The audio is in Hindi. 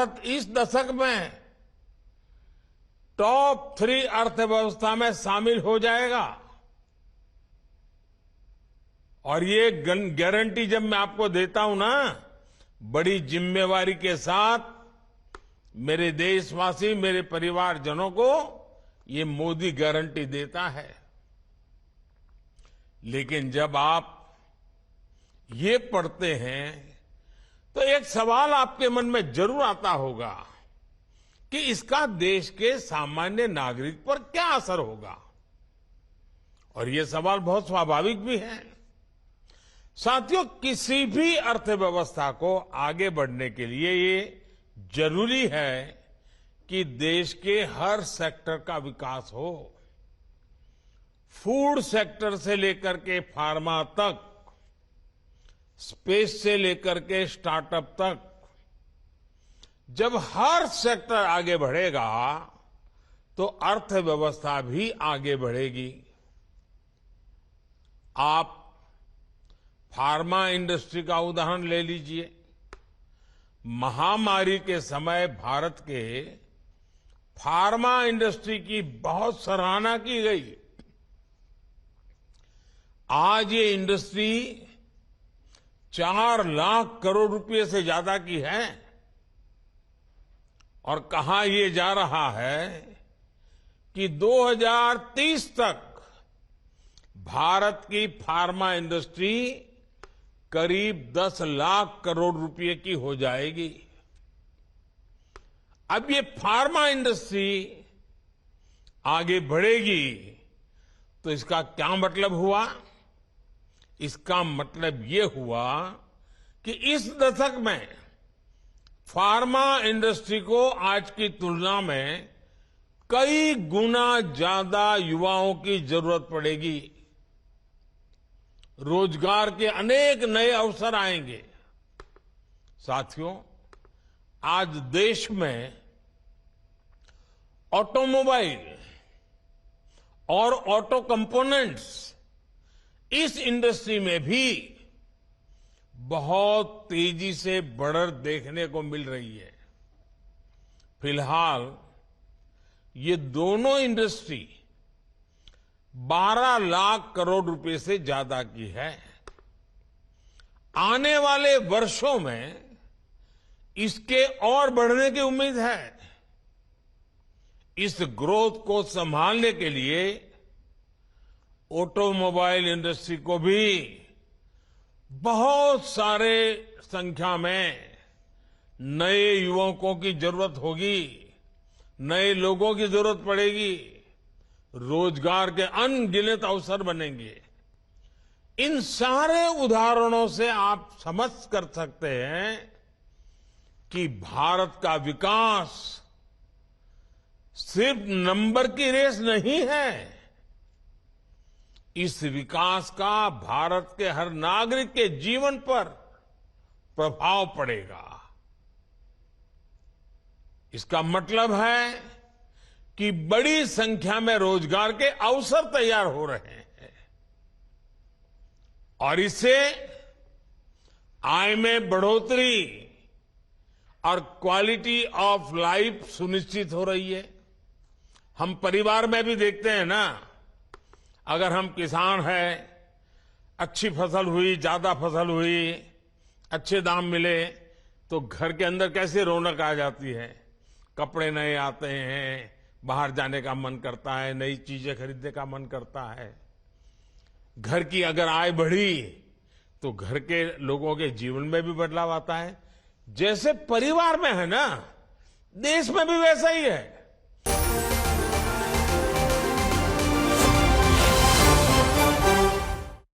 भारत इस दशक में टॉप 3 अर्थव्यवस्था में शामिल हो जाएगा। और ये गारंटी जब मैं आपको देता हूं ना, बड़ी जिम्मेवारी के साथ मेरे देशवासी, मेरे परिवारजनों को ये मोदी गारंटी देता है। लेकिन जब आप ये पढ़ते हैं तो एक सवाल आपके मन में जरूर आता होगा कि इसका देश के सामान्य नागरिक पर क्या असर होगा। और ये सवाल बहुत स्वाभाविक भी है। साथियों, किसी भी अर्थव्यवस्था को आगे बढ़ने के लिए ये जरूरी है कि देश के हर सेक्टर का विकास हो। फूड सेक्टर से लेकर के फार्मा तक, स्पेस से लेकर के स्टार्टअप तक, जब हर सेक्टर आगे बढ़ेगा तो अर्थव्यवस्था भी आगे बढ़ेगी। आप फार्मा इंडस्ट्री का उदाहरण ले लीजिए। महामारी के समय भारत के फार्मा इंडस्ट्री की बहुत सराहना की गई। आज ये इंडस्ट्री 4 लाख करोड़ रुपए से ज्यादा की है। और कहा यह जा रहा है कि 2030 तक भारत की फार्मा इंडस्ट्री करीब 10 लाख करोड़ रुपए की हो जाएगी। अब ये फार्मा इंडस्ट्री आगे बढ़ेगी तो इसका क्या मतलब हुआ? इसका मतलब ये हुआ कि इस दशक में फार्मा इंडस्ट्री को आज की तुलना में कई गुना ज्यादा युवाओं की जरूरत पड़ेगी। रोजगार के अनेक नए अवसर आएंगे। साथियों, आज देश में ऑटोमोबाइल और ऑटो कंपोनेंट्स, इस इंडस्ट्री में भी बहुत तेजी से बढ़त देखने को मिल रही है। फिलहाल ये दोनों इंडस्ट्री 12 लाख करोड़ रुपए से ज्यादा की है। आने वाले वर्षों में इसके और बढ़ने की उम्मीद है। इस ग्रोथ को संभालने के लिए ऑटोमोबाइल इंडस्ट्री को भी बहुत सारे संख्या में नए युवकों की जरूरत होगी, नए लोगों की जरूरत पड़ेगी, रोजगार के अनगिनत अवसर बनेंगे। इन सारे उदाहरणों से आप समझ कर सकते हैं कि भारत का विकास सिर्फ नंबर की रेस नहीं है। इस विकास का भारत के हर नागरिक के जीवन पर प्रभाव पड़ेगा। इसका मतलब है कि बड़ी संख्या में रोजगार के अवसर तैयार हो रहे हैं और इससे आय में बढ़ोतरी और क्वालिटी ऑफ लाइफ सुनिश्चित हो रही है। हम परिवार में भी देखते हैं ना, अगर हम किसान हैं, अच्छी फसल हुई, ज्यादा फसल हुई, अच्छे दाम मिले तो घर के अंदर कैसे रौनक आ जाती है। कपड़े नए आते हैं, बाहर जाने का मन करता है, नई चीजें खरीदने का मन करता है। घर की अगर आय बढ़ी तो घर के लोगों के जीवन में भी बदलाव आता है। जैसे परिवार में है ना, देश में भी वैसा ही है।